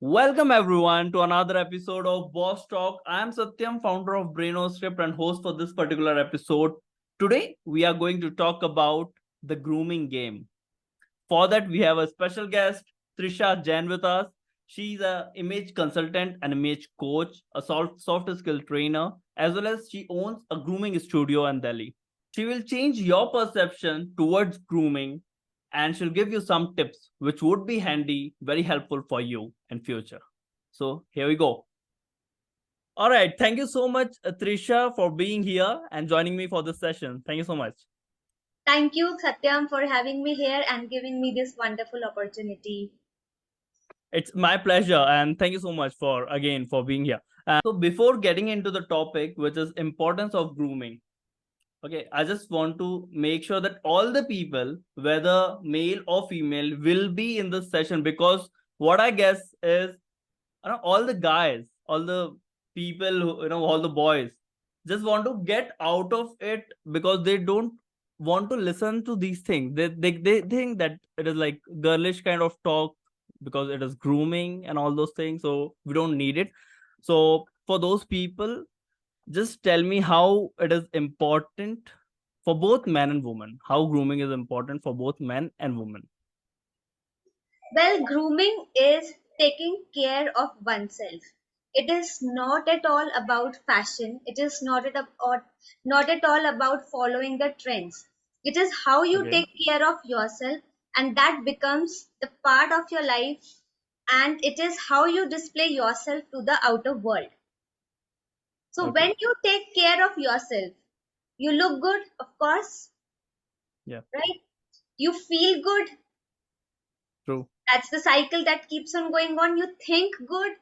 Welcome everyone to another episode of Boss Talk. I am Satyam, founder of Braino and host for this particular episode. Today we are going to talk about the grooming game. For that, we have a special guest, Trisha Jain, with us. She's a image consultant and image coach, a soft skill trainer, as well as she owns a grooming studio in Delhi. She will change your perception towards grooming and she'll give you some tips which would be handy, very helpful for you in future. So here we go. All right. Thank you so much, Trisha, for being here and joining me for this session. Thank you so much. Thank you, Satyam, for having me here and giving me this wonderful opportunity. It's my pleasure, and thank you so much for being here. So before getting into the topic, which is importance of grooming, okay, I just want to make sure that all the people, whether male or female, will be in this session because what I guess is, all the guys, all the people who, all the boys, just want to get out of it because they don't want to listen to these things. They think that it is like girlish kind of talk because it is grooming and all those things. So we don't need it. So for those people, just tell me how it is important for both men and women. How grooming is important for both men and women. Well, grooming is taking care of oneself. It is not at all about fashion. It is not at all about following the trends. It is how you Okay. take care of yourself, and that becomes the part of your life, and it is how you display yourself to the outer world. So, Okay. when you take care of yourself, you look good, of course, Yeah. right? You feel good. True. That's the cycle that keeps on going on. You think good,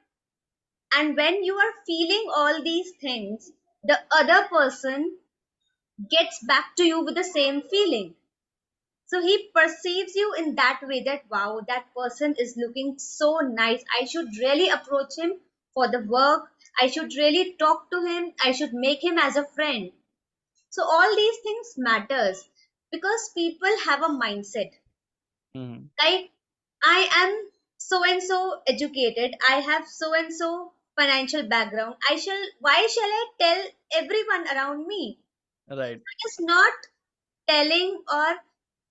and when you are feeling all these things, the other person gets back to you with the same feeling. So he perceives you in that way, that wow, that person is looking so nice. I should really approach him for the work. I should really talk to him. I should make him as a friend. So all these things matters because people have a mindset. Mhm. Like, I am so and so educated, I have so and so financial background. Why shall I tell everyone around me? Right. It's not telling or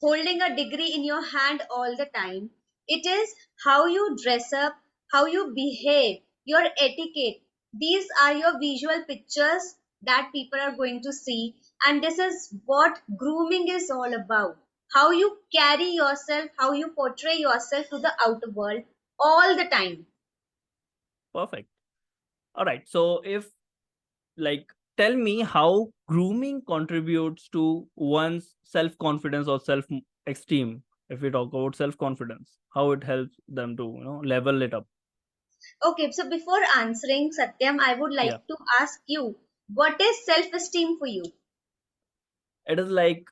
holding a degree in your hand all the time. It is how you dress up, how you behave, your etiquette. These are your visual pictures that people are going to see, and this is what grooming is all about. How you carry yourself, how you portray yourself to the outer world all the time. Perfect. All right. So if like tell me how grooming contributes to one's self-confidence or self-esteem. If we talk about self-confidence, how it helps them to, level it up. Okay, so before answering, Satyam, I would Yeah. like to ask you, what is self esteem for you? It is like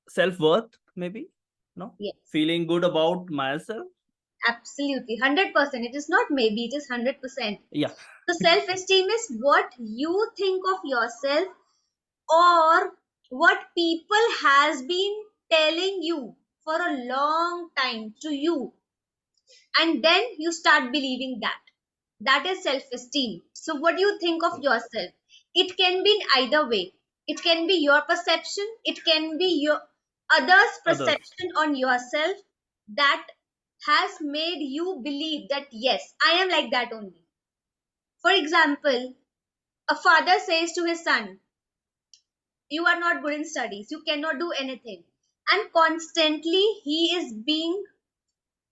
self-worth, maybe, no? Yes. Feeling good about myself. Absolutely, 100%. It is not maybe, it is 100%. Yeah. So, self esteem is what you think of yourself, or what people has been telling you for a long time to you, and then you start believing that. That is self esteem. So, what do you think of yourself? It can be in either way. It can be your perception, it can be your others' Others. perception on yourself that has made you believe that yes, I am like that only. For example, a father says to his son, you are not good in studies, you cannot do anything. And constantly he is being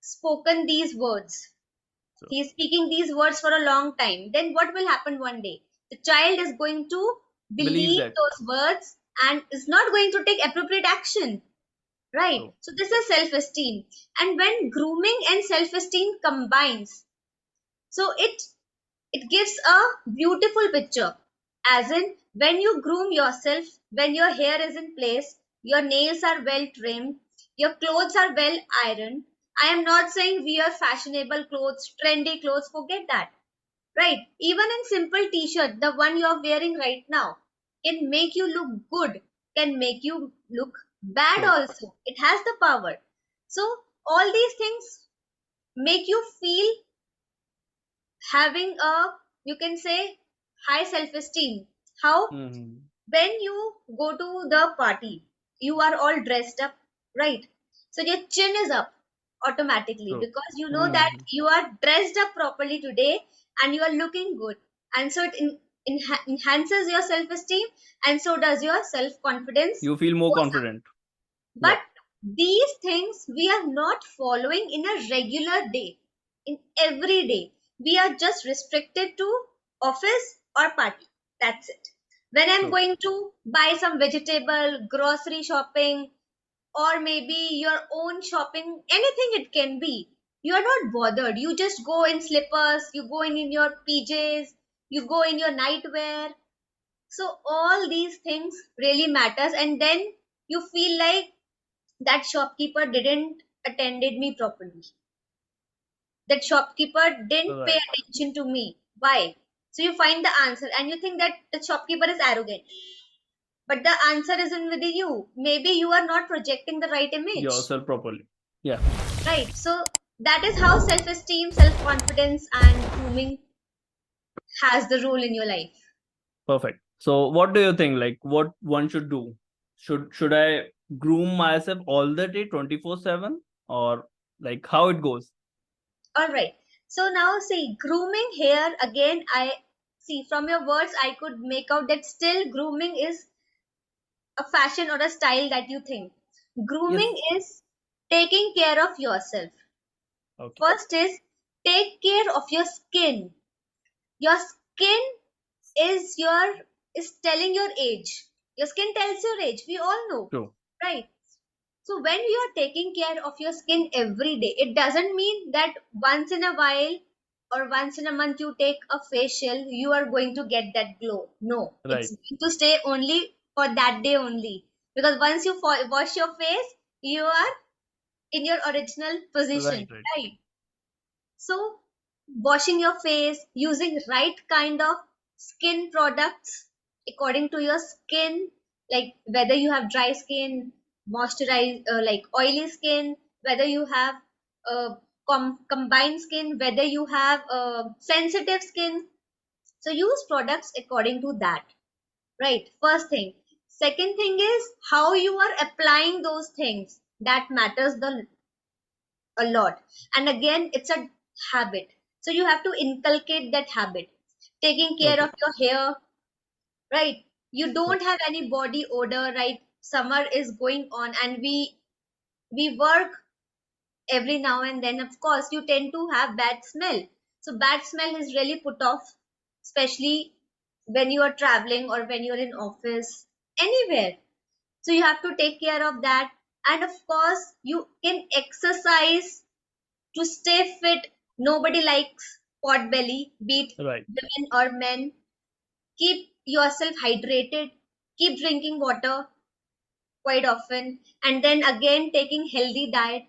spoken these words. So He is speaking these words for a long time. Then what will happen one day? The child is going to believe believe that. those words and is not going to take appropriate action. Right? So So this is self-esteem. And when grooming and self-esteem combines, so it gives a beautiful picture. As in, when you groom yourself, when your hair is in place, your nails are well trimmed, your clothes are well ironed. I am not saying wear fashionable clothes, trendy clothes, forget that. Right? Even in simple t-shirt, the one you are wearing right now, can make you look good, can make you look bad true. also. It has the power. So all these things make you feel having a, you can say, high self-esteem. How? Hmm. When you go to the party, you are all dressed up, right? So your chin is up automatically True. because you know that Hmm. you are dressed up properly today and you are looking good, and so it enhances your self-esteem, and so does your self-confidence. You feel more confident. But Yeah. these things we are not following in a regular day, in every day. We are just restricted to office or party. That's it. When I'm True. going to buy some vegetable, grocery shopping, or maybe your own shopping, anything it can be, you are not bothered. You just go in slippers, you go in your PJs, you go in your nightwear. So all these things really matters, and then you feel like that shopkeeper didn't attended me properly, that shopkeeper didn't pay Right. attention to me. Why? So you find the answer and you think that the shopkeeper is arrogant, but the answer isn't with you. Maybe you are not projecting the right image, Yourself properly. Yeah. right? So that is how self-esteem, self-confidence and grooming has the role in your life. Perfect. So what do you think? Like what one should do? Should I groom myself all the day, 24/7, or like how it goes? All right, so now see, grooming here again, I see from your words I could make out that still grooming is a fashion or a style that you think. Grooming Yes. is taking care of yourself. Okay. First is take care of your skin. Your skin is your is telling your age. Your skin tells your age. We all know, True. right? So when you are taking care of your skin every day, it doesn't mean that once in a while or once in a month you take a facial, you are going to get that glow. No, it's Right. going to stay only for that day only. Because once you wash your face, you are in your original Right. position, Right. right? So washing your face, using right kind of skin products according to your skin, like whether you have dry skin, moisturized, like oily skin, whether you have combined skin, whether you have sensitive skin. So use products according to that, right? First thing. Second thing is how you are applying those things. That matters a lot. And again, it's a habit. So you have to inculcate that habit. Taking care Okay. of your hair, right? You Yeah. don't have any body odor, right? Summer is going on and we work every now and then. Of course, you tend to have bad smell. So bad smell is really put off, especially when you are traveling or when you're in office, anywhere. So you have to take care of that. And of course, you can exercise to stay fit. Nobody likes pot belly, be it Right. women or men. Keep yourself hydrated. Keep drinking water quite often. And then again, taking healthy diet.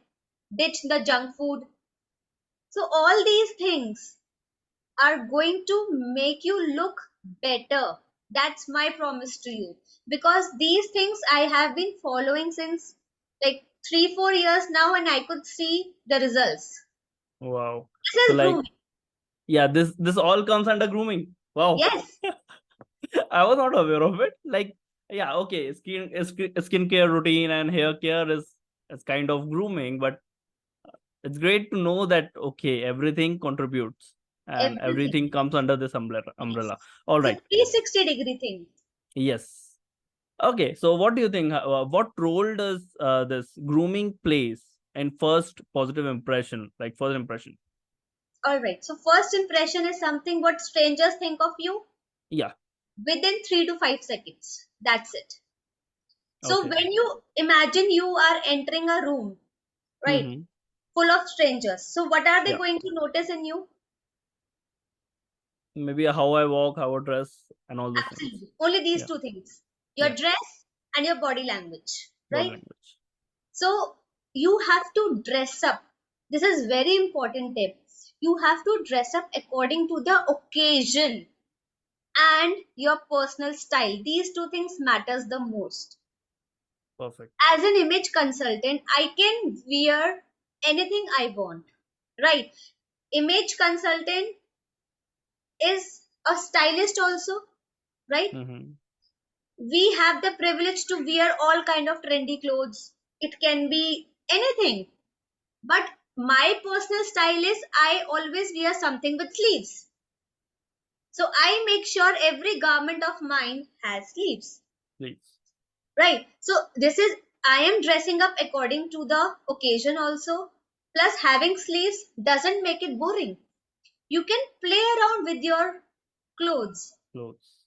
Ditch the junk food. So all these things are going to make you look better. That's my promise to you. Because these things I have been following since like 3-4 years now, and I could see the results. Wow. This So is like grooming. yeah, this all comes under grooming. Wow. Yes. I was not aware of it. Like, yeah, okay, skincare routine and hair care is kind of grooming, but it's great to know that okay, everything contributes and Everything. everything comes under this umbrella. Yes. Umbrella. All It's a right. 360-degree thing. Yes. Okay. So, what do you think? What role does this grooming plays in first positive impression, like first impression? All right. So first impression is something what strangers think of you Yeah. within 3 to 5 seconds. That's it. So Okay. when you imagine you are entering a room, right, Mm-hmm. full of strangers. So what are they Yeah. going to notice in you? Maybe how I walk, how I dress, and all those things. Absolutely. Only these Yeah. two things. Your Yeah. dress and your body language, Body right? language. So you have to dress up. This is very important tip. You have to dress up according to the occasion and your personal style. These two things matters the most. Perfect. As an image consultant, I can wear anything I want, right? Image consultant, is a stylist also, right? Mm-hmm. We have the privilege to wear all kind of trendy clothes. It can be anything. But my personal style is I always wear something with sleeves. So I make sure every garment of mine has sleeves. Please. Right. So this is, I am dressing up according to the occasion also. Plus having sleeves doesn't make it boring. You can play around with your clothes. Clothes.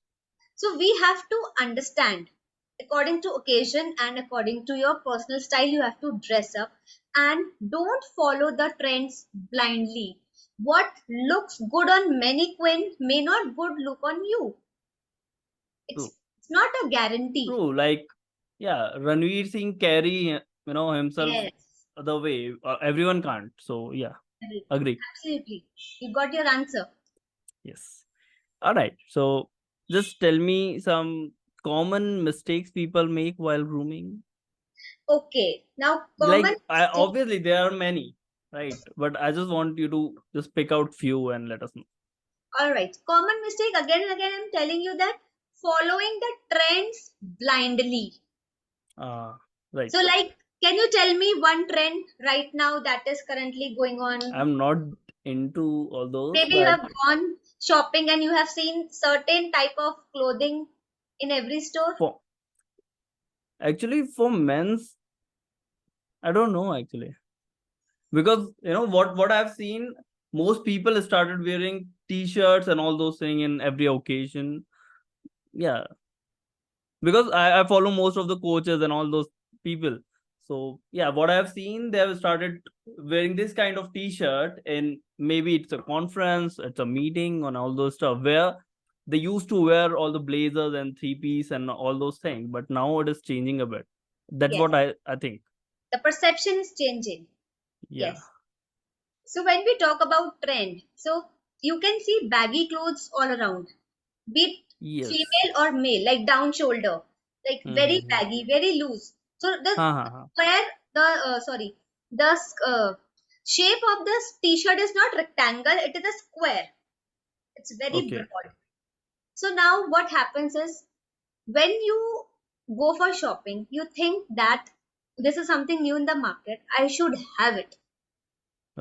So we have to understand according to occasion and according to your personal style, you have to dress up and don't follow the trends blindly. What looks good on mannequin may not good look on you. True. It's not a guarantee. True. Like, yeah, Ranveer Singh carry, himself Yes, the way everyone can't. So yeah, agree. absolutely. You got your answer. Yes. All right. So just tell me some common mistakes people make while grooming. Okay, now common Like, mistake. obviously there are many, right? But I just want you to just pick out few and let us know. All right, common mistake again and again. I'm telling you that following the trends blindly. Right. So, like, can you tell me one trend right now that is currently going on? I'm not into all those, Maybe you but have gone shopping and you have seen certain type of clothing in every store. for actually for men's, I don't know actually. Because what I've seen, most people started wearing t-shirts and all those things in every occasion. Yeah, because I follow most of the coaches and all those people. So yeah, what I've seen, they have started wearing this kind of t-shirt, and maybe it's a conference, it's a meeting, and all those stuff where they used to wear all the blazers and three-piece and all those things, but now it is changing a bit. That's Yes, what I think. the perception is changing. Yeah. Yes. So when we talk about trend, so you can see baggy clothes all around, be it Yes. female or male, like down shoulder, like very Mm-hmm. baggy, very loose. So the Ha ha ha. square, the the shape of this t-shirt is not rectangle; it is a square. It's very Okay. broad. So now what happens is when you go for shopping, you think that this is something new in the market. I should have it.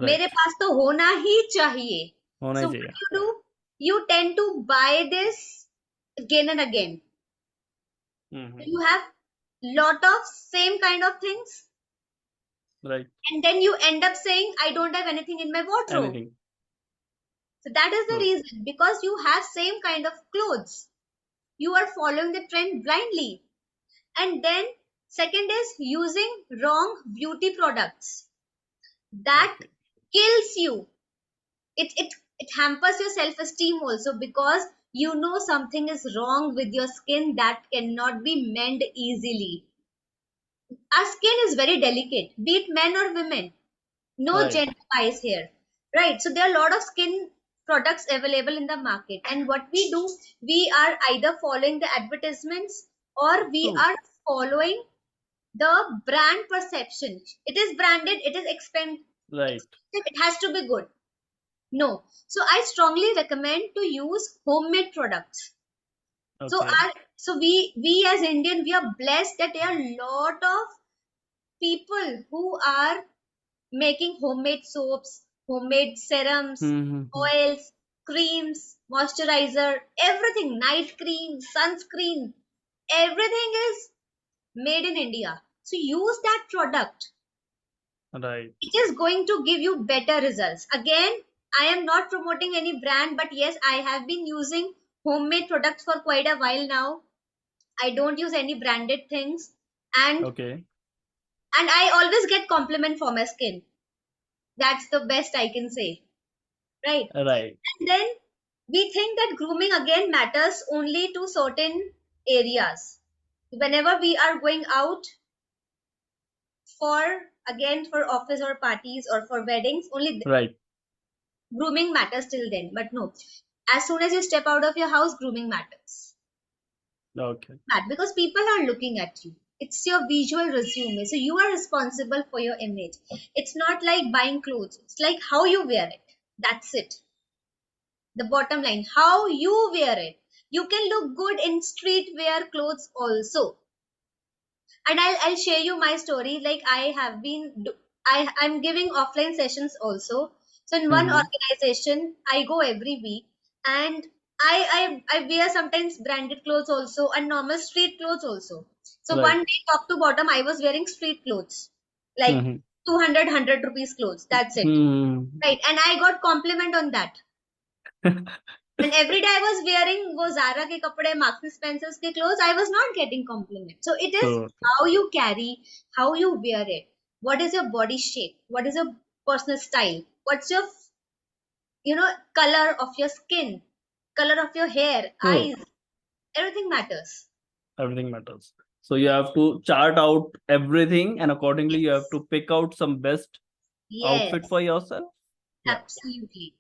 मेरे Right. पास तो होना ही चाहिए. होना So ही चाहिए. what you do? You tend to buy this again and again. Mm-hmm. You have lot of same kind of things, Right. and then you end up saying, I don't have anything in my wardrobe. Anything. So that is the True. reason, because you have same kind of clothes. You are following the trend blindly. And then second is using wrong beauty products. That Okay. kills you. It hampers your self-esteem also, because you know something is wrong with your skin that cannot be mended easily. Our skin is very delicate, be it men or women. No Right. gender bias here. Right. So there are a lot of skin products available in the market. And what we do, we are either following the advertisements or we True. are following the brand perception. It is branded, it is Right. expensive, it has to be good. No. So I strongly recommend to use homemade products. So Okay. we as Indian, we are blessed that there are a lot of people who are making homemade soaps, homemade serums, Mm-hmm. oils, creams, moisturizer, everything, night cream, sunscreen, everything is made in India. So use that product. Right. It is going to give you better results. Again, I am not promoting any brand, but yes, I have been using homemade products for quite a while now. I don't use any branded things, and Okay. I always get compliment for my skin. That's the best I can say, right? Right. And then we think that grooming again matters only to certain areas. Whenever we are going out for, again, for office or parties or for weddings, only Right. grooming matters till then. But no, as soon as you step out of your house, grooming matters. Okay. Because people are looking at you. It's your visual resume. So you are responsible for your image. It's not like buying clothes. It's like how you wear it. That's it. The bottom line, how you wear it. You can look good in street wear clothes also. And I'll share you my story. Like I have I'm giving offline sessions also. So in one Mm-hmm. organization, I go every week, and I wear sometimes branded clothes also and normal street clothes also. So Right. one day, top to bottom, I was wearing street clothes, like Mm-hmm. 200 rupees clothes. That's it. Hmm. Right. And I got compliment on that. And every day I was wearing wo Zara ke kapde, Marks and Spencer's ke clothes, I was not getting compliment. So it is True. how you carry, how you wear it. What is your body shape? What is your personal style? What's your, color of your skin, color of your hair, True. eyes? Everything matters. Everything matters. So you have to chart out everything, and accordingly, you have Yes. to pick out some best outfit Yes. for yourself. Yeah. Absolutely.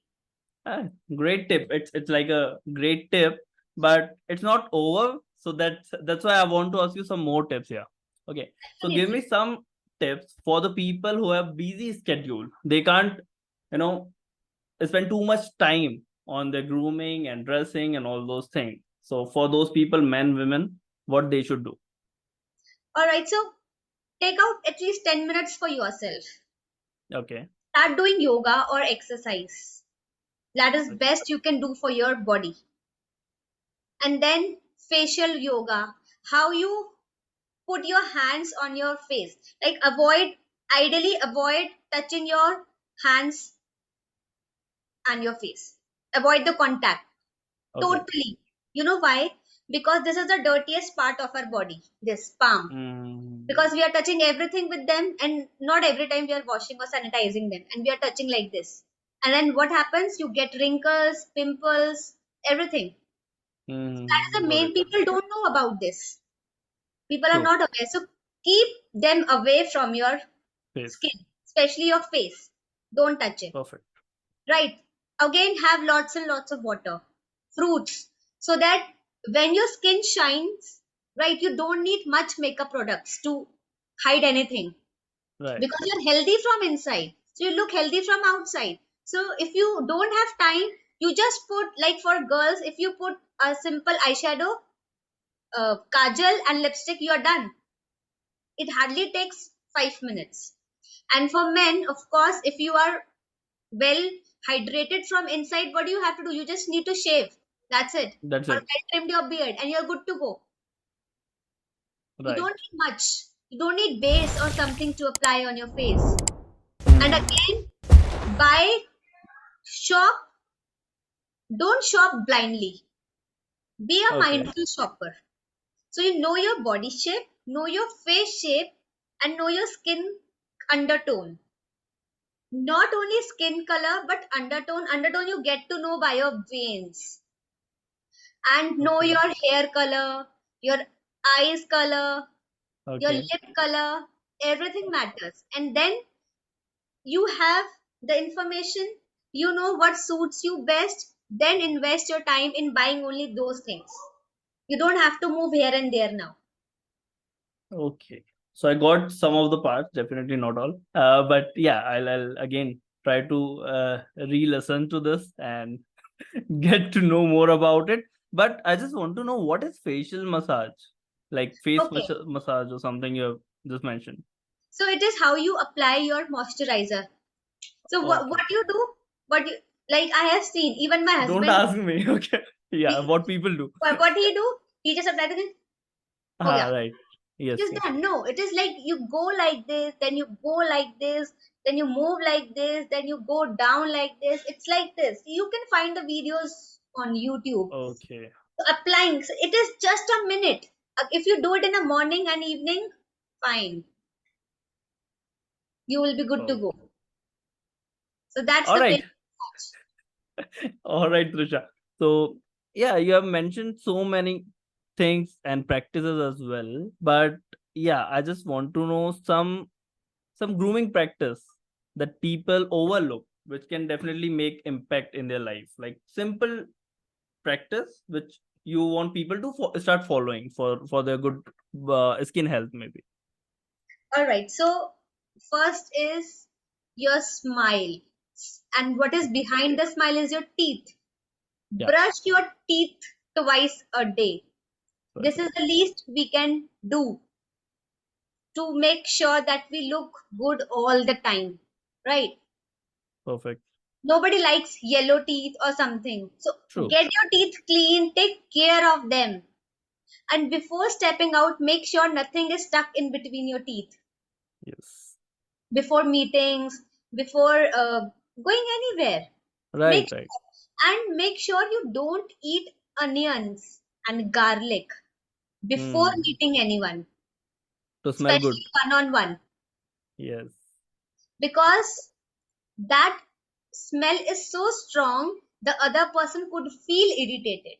Ah, great tip. It's like a great tip, but it's not over. So that's why I want to ask you some more tips here. Okay. So give me Definitely. some tips for the people who have busy schedule. They can't, you know, spend too much time on their grooming and dressing and all those things. So for those people, men, women, what they should do. All right. So take out at least 10 minutes for yourself. Okay. Start doing yoga or exercise. That is Okay. best you can do for your body. And then facial yoga, how you put your hands on your face, like ideally avoid touching your hands and your face, avoid the contact Okay. totally. You know why? Because this is the dirtiest part of our body, this palm, Mm, because we are touching everything with them, and not every time we are washing or sanitizing them, and we are touching like this. And then what happens? You get wrinkles, pimples, everything. That is the got main, it. people don't know about this. People are True. not aware. So keep them away from your Face. skin, especially your face. Don't touch it. Perfect. Right. Again, have lots and lots of water, fruits, so that when your skin shines, right, you don't need much makeup products to hide anything, Right. because you're healthy from inside. So you look healthy from outside. So if you don't have time, you just put, like for girls, if you put a simple eyeshadow, kajal, and lipstick, you're done. It hardly takes 5 minutes. And for men, of course, if you are well hydrated from inside, what do you have to do? You just need to shave. That's it. That's Or it. well trimmed your beard, and you're good to go. You Right. don't need much. You don't need base or something to apply on your face. And Mm, again, buy, shop, don't shop blindly. Be a okay. mindful shopper. So you know your body shape, know your face shape, and know your skin undertone. Not only skin color, but undertone you get to know by your veins. And know Okay. your hair color, your eyes color, your Okay. lip color. Everything matters. And then you have the information, you know what suits you best. Then invest your time in buying only those things. You don't have to move here and there now. Okay. So I got some of the parts, definitely not all. But yeah, I'll again try to re-listen to this and get to know more about it. But I just want to know, what is facial massage? Like face Okay. massage or something you have just mentioned. So it is how you apply your moisturizer. So what Okay. you do, what you, like I have seen, even my Don't husband, ask me. Okay. Yeah, he, what people do. what he do, he just apply the thing. Oh Ah, yeah. right. It Yes, is yes. done. No, it is like you go like this, then you go like this, then you move like this, then you go down like this. It's like this. You can find the videos on YouTube. Okay. So applying, so it is just a minute. If you do it in the morning and evening, fine, you will be good to Oh. go. So that's All the right. face All right, Trisha. So, yeah, you have mentioned so many things and practices as well. But yeah, I just want to know some grooming practice that people overlook, which can definitely make impact in their life. Like simple practice which you want people to start following for their good skin health, maybe. mask. All right. So first is your smile, and what is behind the smile is your teeth. Yeah. Brush your teeth twice a day. This is Perfect. the least we can do to make sure that we look good all the time, right? Perfect. Nobody likes yellow teeth or something. So True. get your teeth clean, take care of them. And before stepping out, make sure nothing is stuck in between your teeth. Yes. Before meetings, before going anywhere, Right. make Right. make sure you don't eat onions and garlic before Hmm. meeting anyone, To smell especially good. one on one, Yes. because that smell is so strong the other person could feel irritated.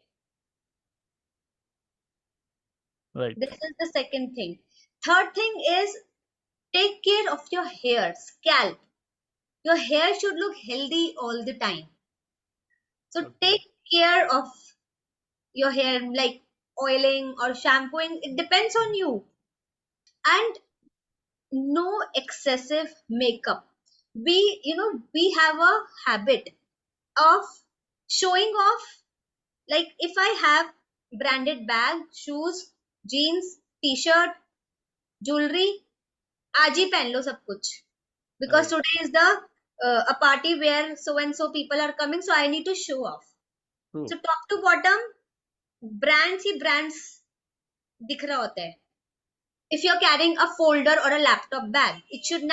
Right. This is the second thing. Third thing is take care of your hair, scalp. Your hair should look healthy all the time. So Okay. take care of your hair, like oiling or shampooing. It depends on you. And no excessive makeup. We have a habit of showing off. Like if I have branded bag, shoes, jeans, t-shirt, jewelry, आज ही पहन लो सब कुछ, because Right. today is the a party where so and so people are coming, so I need to show off. True. So top to bottom brands he brands दिख रहा होता है. If you're carrying a folder or a laptop bag, it should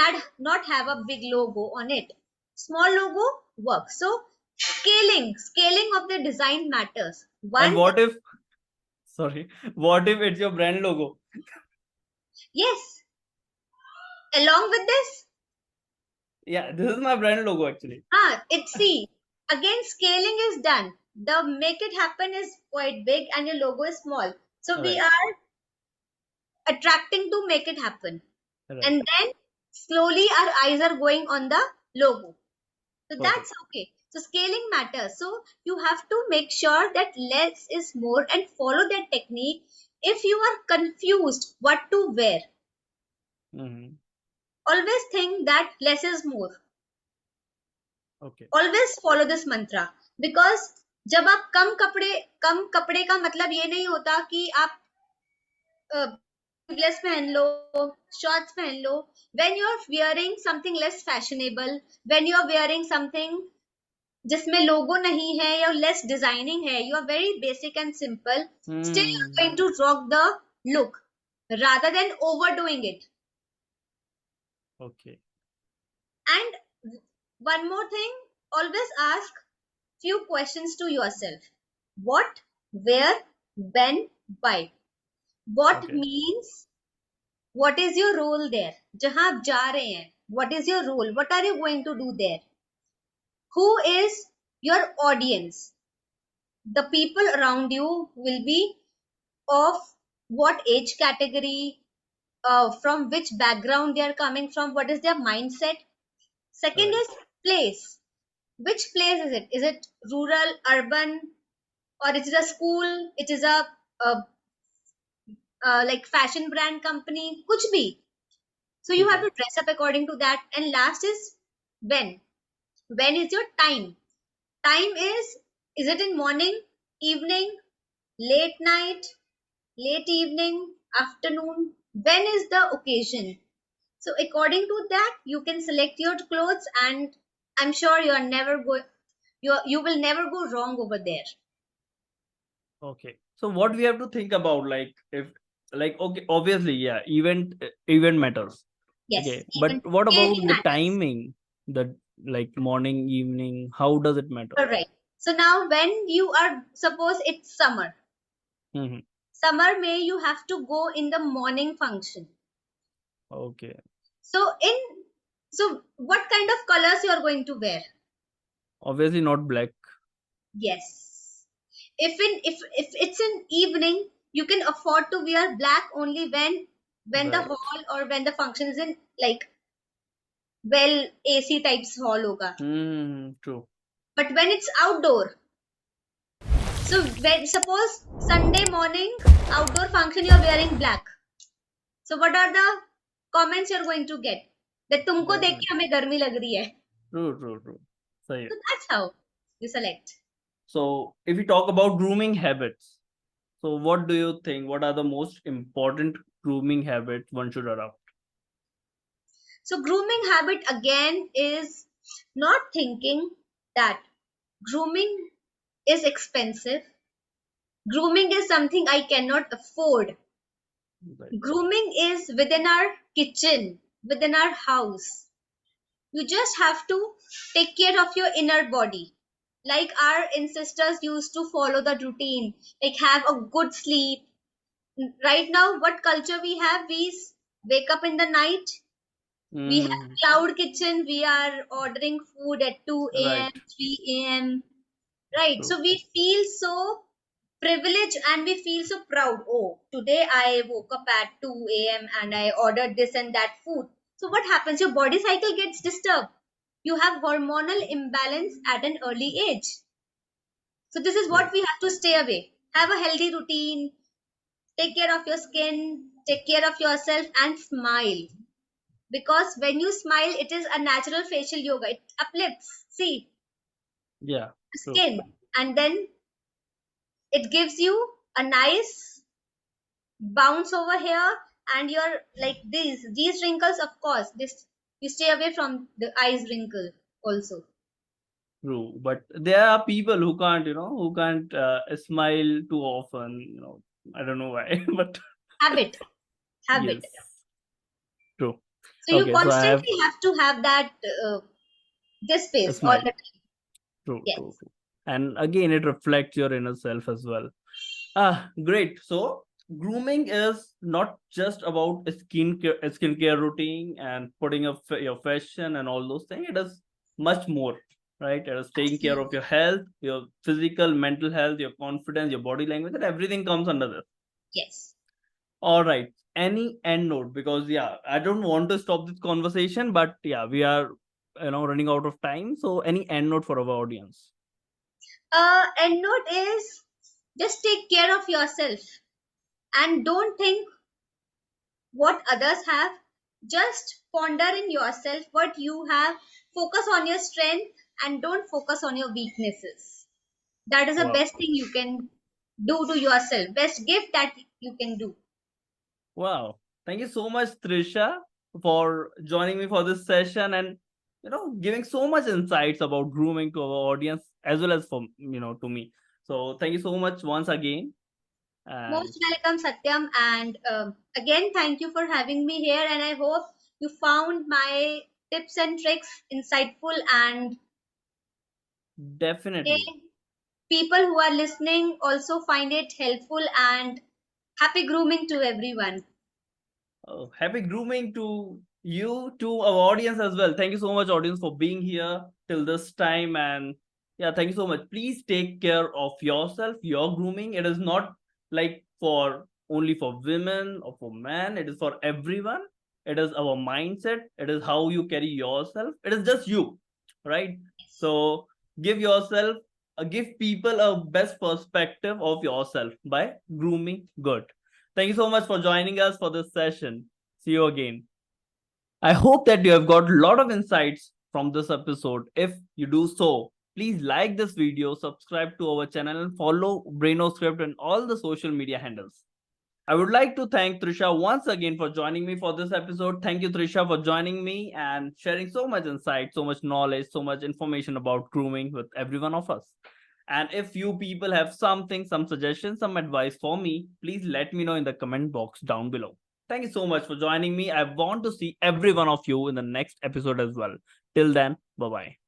not have a big logo on it. Small logo works. So scaling of the design matters. And One, what if, sorry, what if it's your brand logo? yes, along with this, Yeah, this is my brand logo actually. see, again, scaling is done. The make it happen is quite big and your logo is small. So we Right. are attracting to make it happen. Right. And then slowly our eyes are going on the logo. So Perfect. that's okay. So scaling matters. So you have to make sure that less is more and follow that technique. If you are confused what to wear, Mm-hmm. always think that less is more. Okay. Always follow this mantra, because जब आप कम कपड़े का मतलब ये नहीं होता कि आप स्लीवलेस पहन लो, शॉर्ट्स पहन लो. When you are wearing something less fashionable, when you are wearing something जिसमें लोगो नहीं है या लेस डिजाइनिंग है, you are very basic and simple, still you are Hmm. Going to rock the look rather than overdoing it. Okay. And one more thing, always ask few questions to yourself. What, where, when, why. What Okay. means, what is your role there? जहां आप जा रहे हैं, what is your role? What are you going to do there? Who is your audience? The people around you will be of what age category, from which background they are coming from, what is their mindset. Second Right. is place. Which place is it? Is it rural, urban, or is it a school? It is a like fashion brand company, kuch bhi. So you ठीक have है. to dress up according to that. And last is when. When is your time? Time is it in morning, evening, late night, late evening, afternoon? When is the occasion? So according to that, you can select your clothes, and I'm sure you will never go wrong over there. Okay. So what we have to think about, like if, like, okay, obviously, yeah, event matters. Yes, Okay, but even what about occasion the matters. timing? The, like, morning, evening, how does it matter? All right. So now when you are, suppose it's summer. Mm-hmm. Summer May you have to go in the morning function. Okay. So what kind of colors you are going to wear? Obviously not black. Yes. If it's in evening, you can afford to wear black only when the Right. hall or when the function is in like well AC types hall hoga. True. But when it's outdoor, so when suppose Sunday morning outdoor function you're wearing black. So what are the comments you're going to get? That तुमको देख Definitely. के हमें गर्मी लग रही है. True, true, true. सही है. So that's how you select. So if we talk about grooming habits, so what do you think? What are the most important grooming habits one should adopt? So grooming habit again is not thinking that grooming is expensive. Grooming is something I cannot afford. Right. Grooming is within our kitchen, within our house. You just have to take care of your inner body. Like our ancestors used to follow the routine, like have a good sleep. Right now, what culture we have? Wake up in the night. We have Mm, cloud kitchen. We are ordering food at 2 right. a.m., 3 a.m. Right. True. So we feel so privileged and we feel so proud. Oh, today I woke up at 2 a.m. and I ordered this and that food. So what happens? Your body cycle gets disturbed. You have hormonal imbalance at an early age. So this is True. what we have to stay away. Have a healthy routine, take care of your skin, take care of yourself and smile. Because when you smile, it is a natural facial yoga. It uplifts, see, Yeah. the True. skin. And then it gives you a nice bounce over here and you're like these wrinkles, of course, this you stay away from the eyes wrinkle also. True. But there are people who can't, who can't smile too often. I don't know why, but Habit, habit. yes. True. So you Okay. So I have constantly have to have that this a face all smile. the time. True. Yes. True. True. And again, it reflects your inner self as well. Great. So grooming is not just about a skincare routine and putting up your fashion and all those things. It is much more, right? It is taking care of Absolutely. your health, your physical, mental health, your confidence, your body language, and everything comes under this. Yes. All right. Any end note? Because yeah, I don't want to stop this conversation, but yeah, we are running out of time. So any end note for our audience? And note is just take care of yourself and don't think what others have. Just ponder in yourself what you have. Focus on your strength and don't focus on your weaknesses. That is the Wow. best thing you can do to yourself. Best gift that you can do. Wow. Thank you so much, Trisha, for joining me for this session and giving so much insights about grooming to our audience as well as for to me. So thank you so much once again. And Most welcome, Satyam. And again, thank you for having me here. And I hope you found my tips and tricks insightful and they, definitely. people who are listening also find it helpful and happy grooming to everyone. Happy grooming to you, to our audience as well. Thank you so much, audience, for being here till this time. And yeah, thank you so much. Please take care of yourself, your grooming. It is not like for only for women or for men, it is for everyone. It is our mindset, it is how you carry yourself. It is just you, right? So give yourself, give people a best perspective of yourself by grooming good. Thank you so much for joining us for this session. See you again. I hope that you have got a lot of insights from this episode. If you do so, please like this video, subscribe to our channel, and follow BrainoScript and all the social media handles. I would like to thank Trisha once again for joining me for this episode. Thank you, Trisha, for joining me and sharing so much insight, so much knowledge, so much information about grooming with every one of us. And if you people have something, some suggestions, some advice for me, please let me know in the comment box down below. Thank you so much for joining me. I want to see every one of you in the next episode as well. Till then, bye bye.